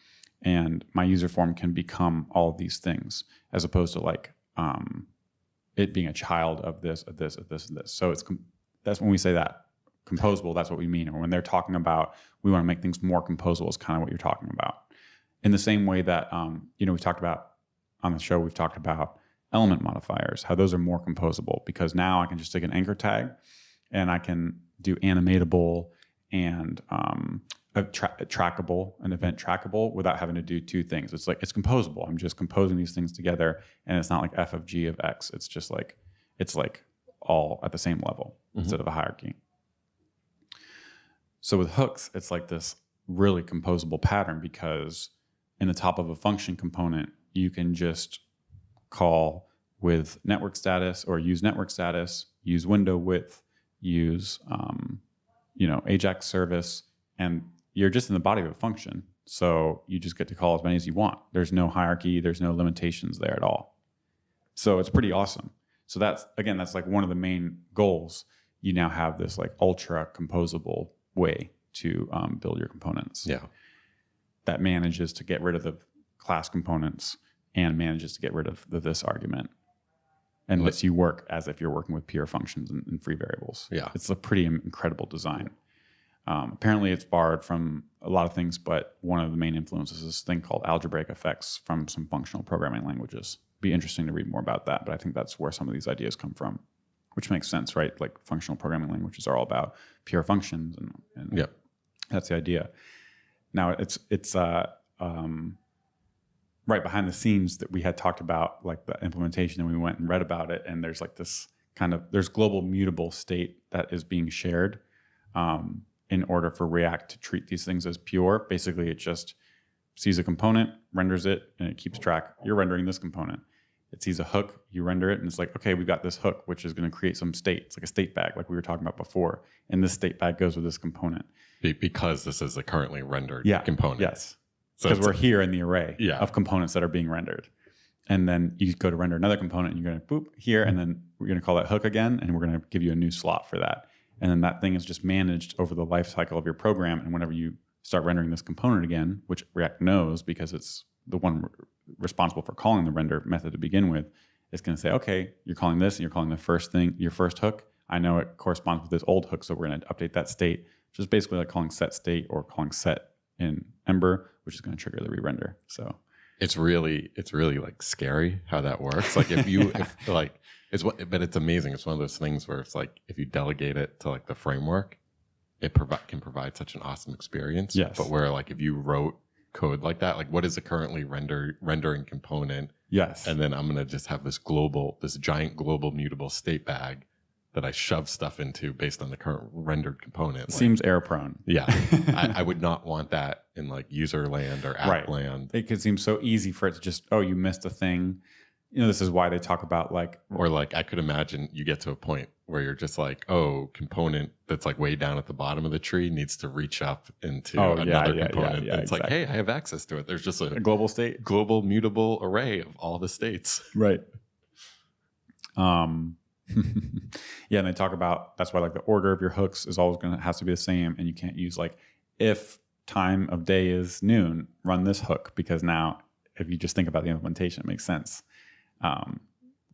and my user form can become all of these things as opposed to like it being a child of this, of this, of this, and this. So that's when we say that composable, that's what we mean. Or when they're talking about we want to make things more composable is kind of what you're talking about. In the same way that we've talked about on the show, we've talked about element modifiers, how those are more composable because now I can just take an anchor tag and I can do animatable and trackable, an event trackable without having to do 2 things. It's like, it's composable. I'm just composing these things together and it's not like f of g of x. It's just like, it's like all at the same level instead of a hierarchy. So with hooks, it's like this really composable pattern because in the top of a function component, you can just call with network status or use network status, use window width, use Ajax service, and you're just in the body of a function. So you just get to call as many as you want. There's no hierarchy. There's no limitations there at all. So it's pretty awesome. So that's like one of the main goals. You now have this like ultra composable way to build your components. Yeah. That manages to get rid of the class components and manages to get rid of this argument and lets you work as if you're working with pure functions and free variables. Yeah. It's a pretty incredible design. Apparently it's borrowed from a lot of things, but one of the main influences is this thing called algebraic effects from some functional programming languages. Be interesting to read more about that, but I think that's where some of these ideas come from, which makes sense, right? Like functional programming languages are all about pure functions and yep. That's the idea. Now it's right behind the scenes that we had talked about, like the implementation, and we went and read about it. And there's like this there's global mutable state that is being shared in order for React to treat these things as pure. Basically, it just sees a component, renders it, and it keeps track. You're rendering this component. It sees a hook, you render it, and it's like, okay, we've got this hook, which is going to create some state. It's like a state bag, like we were talking about before. And this state bag goes with this component. Because this is a currently rendered component. Yes. Because we're here in the array of components that are being rendered. And then you go to render another component and you're going to boop here, and then we're going to call that hook again, and we're going to give you a new slot for that. And then that thing is just managed over the life cycle of your program. And whenever you start rendering this component again, which React knows because it's the one responsible for calling the render method to begin with, it's going to say, okay, you're calling this and you're calling the first thing, your first hook. I know it corresponds with this old hook, so we're going to update that state, which is basically like calling set state or calling set in Ember, which is going to trigger the re-render. So it's really like scary how that works. Like but it's amazing. It's one of those things where it's like if you delegate it to like the framework, it can provide such an awesome experience. Yes. But where like if you wrote code like that, like what is a currently rendering component? Yes. And then I'm going to just have this giant global mutable state bag that I shove stuff into based on the current rendered component. Seems error prone. Yeah. I would not want that in like user land or app land. It could seem so easy for it to just, oh, you missed a thing. This is why they talk about like... Or like I could imagine you get to a point where you're just like, oh, component that's like way down at the bottom of the tree needs to reach up into another component. Yeah, it's like, hey, I have access to it. There's just a global state, global mutable array of all the states. Right. Yeah, and they talk about that's why like the order of your hooks is always has to be the same, and you can't use like if time of day is noon, run this hook, because now if you just think about the implementation, it makes sense.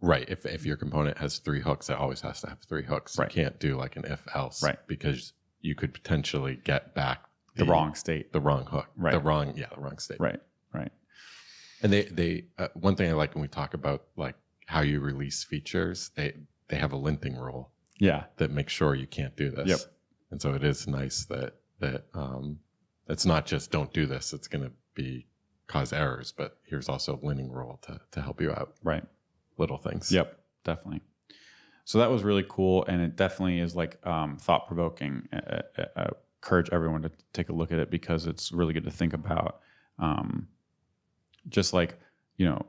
Right. If your component has 3 hooks, it always has to have 3 hooks. Right. You can't do like an if else, Right. because you could potentially get back the wrong state, the wrong hook, right? The wrong state, right. And they one thing I like when we talk about like how you release features, they have a linting rule, that makes sure you can't do this. Yep. And so it is nice that it's not just don't do this. It's going to cause errors, but here's also a linting rule to help you out. Right. Little things. Yep, definitely. So that was really cool, and it definitely is like thought provoking. I encourage everyone to take a look at it because it's really good to think about. Just like the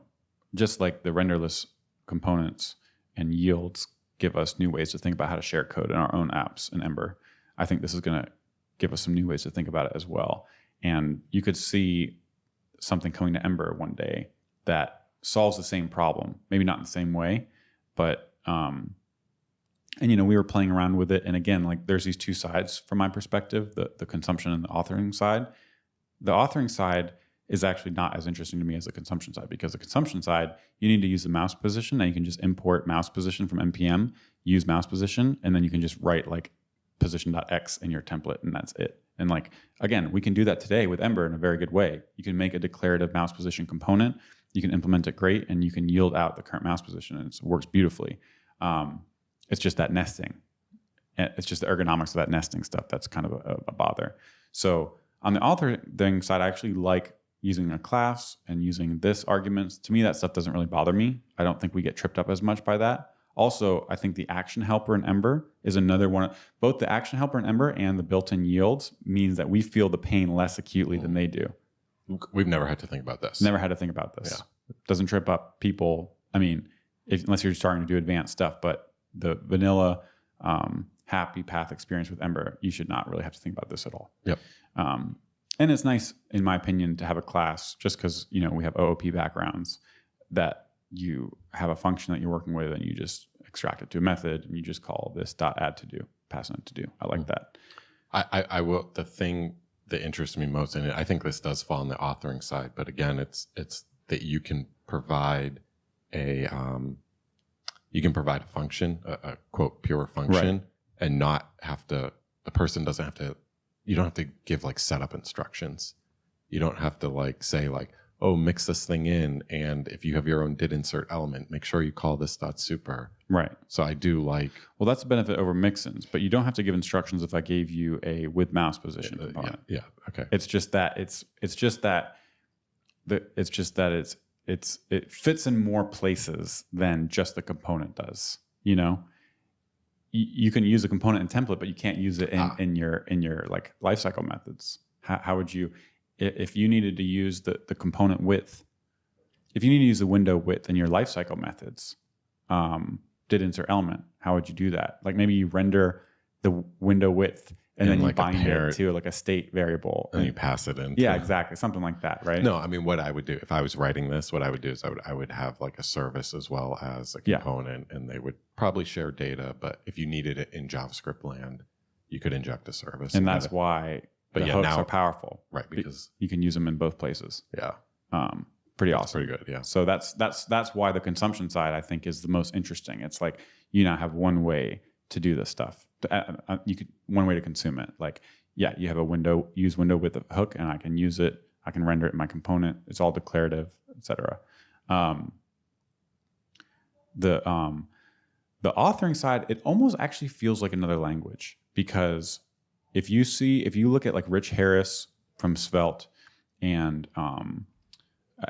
renderless components and yields give us new ways to think about how to share code in our own apps in Ember. I think this is going to give us some new ways to think about it as well. And you could see something coming to Ember one day that solves the same problem, maybe not in the same way, but we were playing around with it. And again, like there's these two sides from my perspective, the consumption and the authoring side. The authoring side is actually not as interesting to me as the consumption side, because the consumption side, you need to use the mouse position. Now you can just import mouse position from npm, use mouse position, and then you can just write like position.x in your template, and that's it. And like, again, we can do that today with Ember in a very good way. You can make a declarative mouse position component, you can implement it great, and you can yield out the current mouse position, and it works beautifully. It's just that nesting. It's just the ergonomics of that nesting stuff that's kind of a bother. So on the authoring side, I actually like using a class and using this arguments. To me, that stuff doesn't really bother me. I don't think we get tripped up as much by that. Also, I think the action helper in Ember is another one. Both the action helper in Ember and the built-in yields means that we feel the pain less acutely than they do. We've never had to think about this. Never had to think about this. Yeah. It doesn't trip up people. I mean, unless you're starting to do advanced stuff, but the vanilla happy path experience with Ember, you should not really have to think about this at all. Yep. And it's nice, in my opinion, to have a class just because, we have OOP backgrounds that you have a function that you're working with and you just extract it to a method and you just call this .add to do, pass it to do. I like that. I will. The thing that interests me most in it, I think this does fall on the authoring side, but again, it's that you can provide a function, a quote pure function, right, and not have to. The person doesn't have to. You don't have to give like setup instructions. You don't have to like say like, oh, mix this thing in, and if you have your own did insert element, make sure you call this .super. Right. So I do like. Well, that's the benefit over mixins, but you don't have to give instructions if I gave you a with mouse position component. Yeah. Okay. It's just that it fits in more places than just the component does. You can use a component in template, but you can't use it in your like lifecycle methods. How would you, if you needed to use the component width, if you need to use the window width in your lifecycle methods, did insert element, how would you do that? Like maybe you render the window width and then you like bind it to like a state variable. And you pass it in. Yeah, exactly. Something like that, right? No, I mean, what I would do if I was writing this, what I would do is I would have like a service as well as a component, and they would probably share data. But if you needed it in JavaScript land, you could inject a service. And that's why the hooks are powerful. Right, because you can use them in both places. Yeah. Pretty that's awesome. Pretty good, yeah. So that's why the consumption side, I think, is the most interesting. It's like you now have one way to do this stuff. One way to consume it. Like, yeah, you have use window with a hook, and I can use it. I can render it in my component. It's all declarative, etc. The authoring side, it almost actually feels like another language, because if you look at like Rich Harris from Svelte and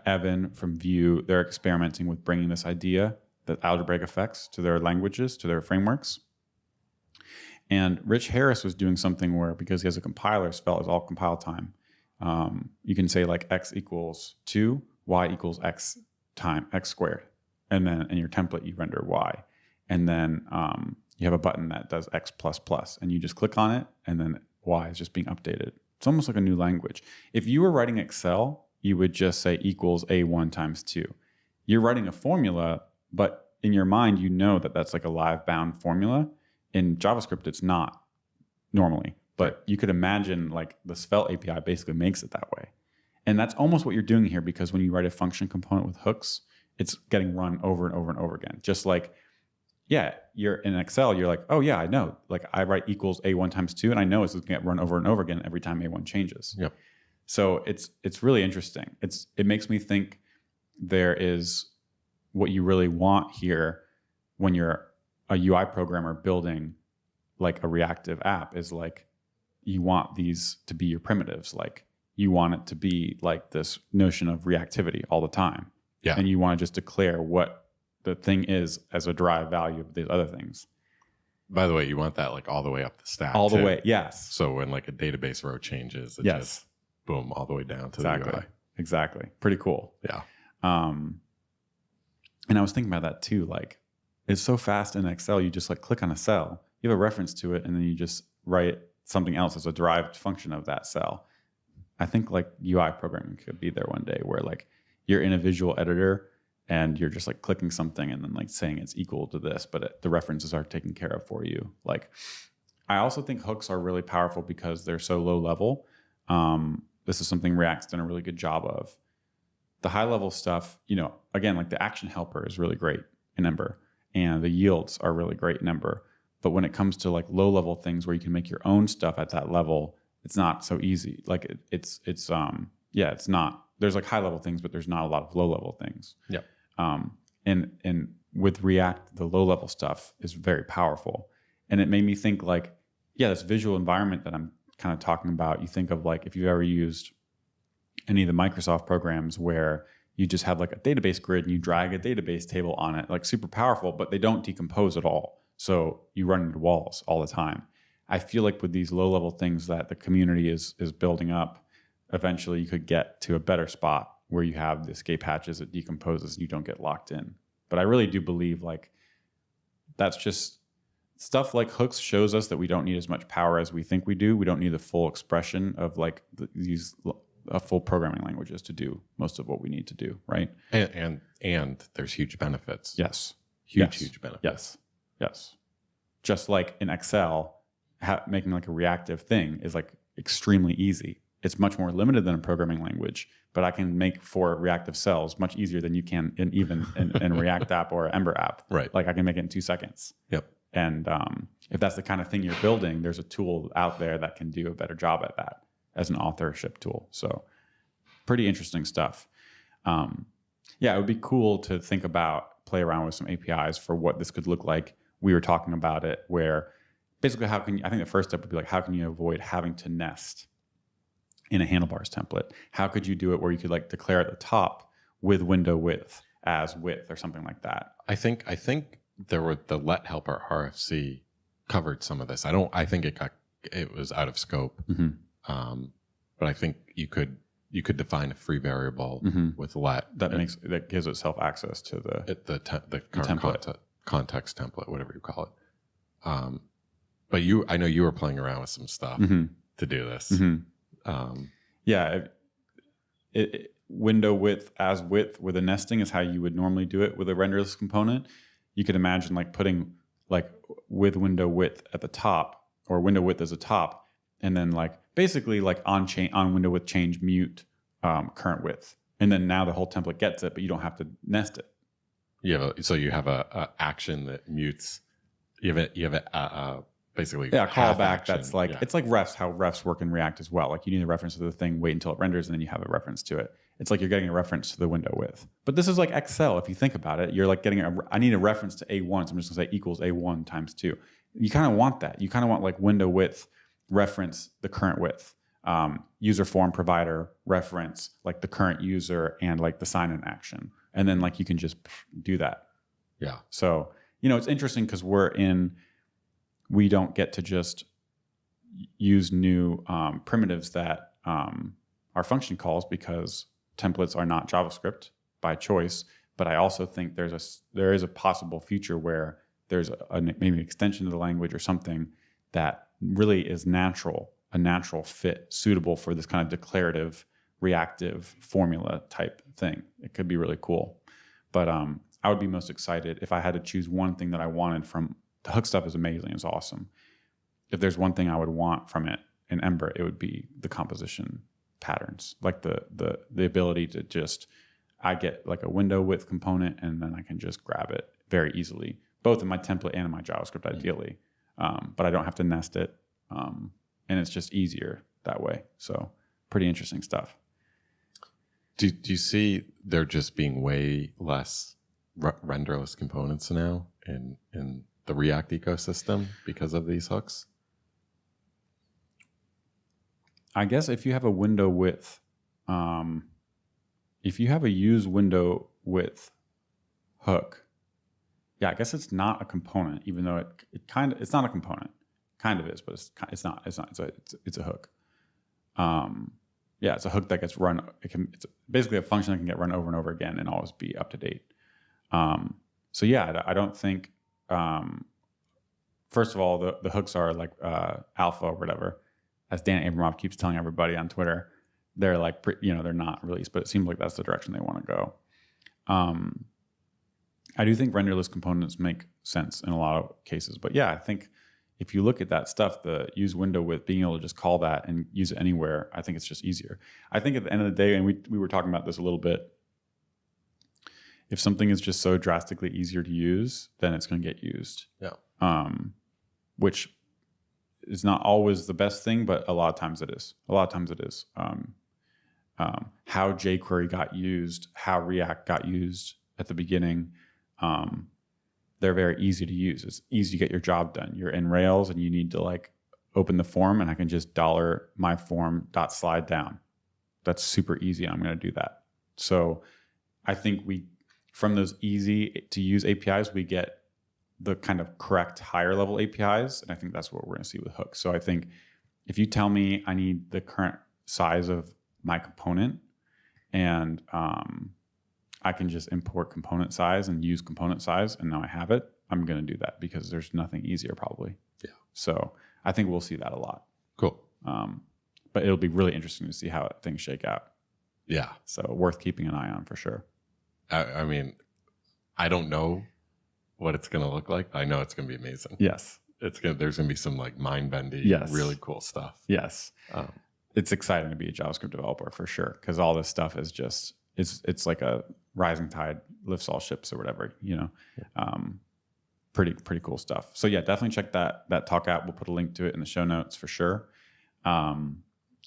Evan from Vue, they're experimenting with bringing this idea, the algebraic effects, to their languages, to their frameworks. And Rich Harris was doing something where, because he has a compiler, Svelte is all compile time. You can say like x equals 2, y equals x time x squared, and then in your template you render y, and then you have a button that does x plus plus, and you just click on it, and then y is just being updated. It's almost like a new language. If you were writing Excel, you would just say equals a1 times 2. You're writing a formula, but in your mind you know that that's like a live bound formula. In JavaScript, it's not normally, but you could imagine like the Svelte API basically makes it that way. And that's almost what you're doing here, because when you write a function component with hooks it's getting run over and over and over again. Just like, yeah, you're in Excel, you're like, oh yeah, I know. Like I write equals A1 times 2, and I know it's going to get run over and over again every time A1 changes. Yep. So it's really interesting. It makes me think there is what you really want here when you're a UI programmer building like a reactive app is like, you want these to be your primitives. Like you want it to be like this notion of reactivity all the time. Yeah. And you want to just declare what the thing is as a derived value of these other things. By the way, you want that like all the way up the stack. All the too. way, yes. So when like a database row changes, it Yes. just boom, all the way down to Exactly. the UI. Exactly. Pretty cool. Yeah. And I was thinking about that too. Like it's so fast in Excel, you just like click on a cell, you have a reference to it, and then you just write something else as a derived function of that cell. I think like UI programming could be there one day where like you're in a visual editor and you're just like clicking something and then like saying it's equal to this, but the references are taken care of for you. Like I also think hooks are really powerful because they're so low level. This is something React's done a really good job of. The high level stuff, you know, again, like the action helper is really great in Ember and the yields are really great in Ember. But when it comes to like low level things where you can make your own stuff at that level, it's not so easy. Like it's not, there's like high level things, but there's not a lot of low level things. Yeah. And with React, the low level stuff is very powerful. And it made me think like, yeah, this visual environment that I'm kind of talking about, you think of like, if you've ever used any of the Microsoft programs where you just have like a database grid and you drag a database table on it, like super powerful, but they don't decompose at all. So you run into walls all the time. I feel like with these low level things that the community is building up, eventually you could get to a better spot where you have the escape hatches that decomposes and you don't get locked in. But I really do believe like that's just stuff like hooks shows us that we don't need as much power as we think we do. We don't need the full expression of like these full programming languages to do most of what we need to do, right? And there's huge benefits. Yes. Huge benefits. Yes. Just like in Excel, making like a reactive thing is like extremely easy. It's much more limited than a programming language, but I can make 4 reactive cells much easier than you can in a React app or Ember app. Right. Like I can make it in 2 seconds. Yep. And if that's the kind of thing you're building, there's a tool out there that can do a better job at that as an authorship tool. So pretty interesting stuff. Yeah, it would be cool to think about, play around with some APIs for what this could look like. We were talking about it where basically I think the first step would be like, how can you avoid having to nest in a handlebars template? How could you do it where you could like declare at the top with window width as width or something like that? I think there were the let helper RFC covered some of this. I think it was out of scope. Mm-hmm. But I think you could define a free variable with let that gives itself access to the current template. Context template, whatever you call it. But I know you were playing around with some stuff to do this. Mm-hmm. Window width as width with a nesting is how you would normally do it with a renderless component. You could imagine like putting like with window width at the top or window width as a top, and then like basically like on window width change mute current width, and then now the whole template gets it, but you don't have to nest it. So you have a action that mutes. You have a basically a callback action. That's like it's like refs, how refs work in React as well. Like you need a reference to the thing, wait until it renders, and then you have a reference to it. It's like you're getting a reference to the window width. But this is like Excel. If you think about it, you're like getting I need a reference to A1, so I'm just gonna say equals A1 times 2. You kind of want that. You kind of want like window width reference the current width. User form provider reference like the current user and like the sign-in action. And then like you can just do that. Yeah. So, it's interesting because we don't get to just use new primitives that are function calls because templates are not JavaScript by choice. But I also think there is a possible future where there's maybe an extension of the language or something that really is a natural fit, suitable for this kind of declarative, reactive formula type thing. It could be really cool. But I would be most excited if I had to choose one thing that I wanted from the hook stuff. Is amazing. It's awesome. If there's one thing I would want from it in Ember, it would be the composition patterns, like the ability to just I get like a window width component, and then I can just grab it very easily, both in my template and in my JavaScript, ideally. But I don't have to nest it, and it's just easier that way. So pretty interesting stuff. Do you see there just being way less renderless components now in the React ecosystem because of these hooks? I guess if you have a window width, if you have a use window width hook, yeah, I guess it's not a component, even though it's not a component. Kind of is, but it's not. It's a hook. Yeah, it's a hook that gets run. It's basically a function that can get run over and over again and always be up to date. So yeah, I don't think. First of all, the hooks are like alpha or whatever, as Dan EmberMap keeps telling everybody on Twitter. They're like, they're not released, but it seems like that's the direction they want to go. I do think renderless components make sense in a lot of cases, but yeah, I think if you look at that stuff, the use window with being able to just call that and use it anywhere, I think it's just easier. I think at the end of the day, and we were talking about this a little bit, if something is just so drastically easier to use, then it's going to get used. Yeah. Which is not always the best thing, but a lot of times it is. How jQuery got used, how React got used at the beginning, they're very easy to use. It's easy to get your job done. You're in Rails and you need to like open the form, and I can just $myform.slide down. That's super easy. And I'm going to do that. So I think from those easy to use APIs, we get the kind of correct higher level APIs. And I think that's what we're going to see with hooks. So I think if you tell me I need the current size of my component, and I can just import component size and use component size, and now I have it, I'm going to do that because there's nothing easier probably. Yeah. So I think we'll see that a lot. Cool. But it'll be really interesting to see how things shake out. Yeah. So worth keeping an eye on for sure. I mean, I don't know what it's going to look like. I know it's going to be amazing. Yes. There's going to be some like mind-bending, really cool stuff. Yes. It's exciting to be a JavaScript developer for sure, because all this stuff is just, it's like a rising tide lifts all ships or whatever, pretty cool stuff. So yeah, definitely check that talk out. We'll put a link to it in the show notes for sure.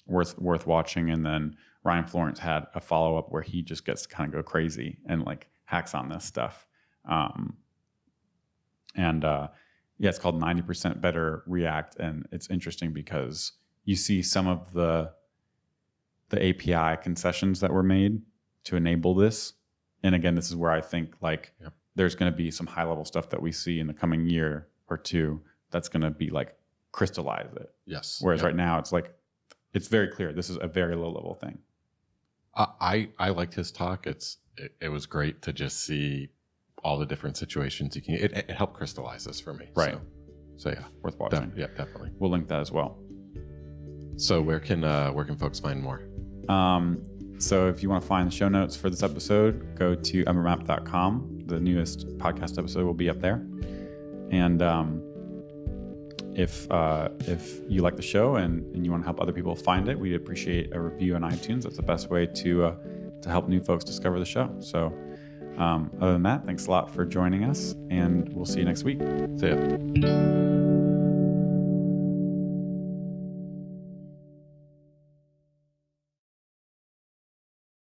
Worth watching. And then Ryan Florence had a follow-up where he just gets to kind of go crazy and like hacks on this stuff. It's called 90% Better React. And it's interesting because you see some of the API concessions that were made to enable this. And again, this is where I think there's going to be some high level stuff that we see in the coming year or two that's going to be like crystallize it. Yes. Whereas right now it's like, it's very clear. This is a very low level thing. I liked his talk. It was great to just see all the different situations you can. It helped crystallize this for me. Right. So yeah, worth watching. Yeah, definitely. We'll link that as well. So where can folks find more? So if you want to find the show notes for this episode, go to embermap.com. The newest podcast episode will be up there. And if you like the show and you want to help other people find it, we'd appreciate a review on iTunes. That's the best way to help new folks discover the show. So other than that, thanks a lot for joining us, and we'll see you next week. See ya.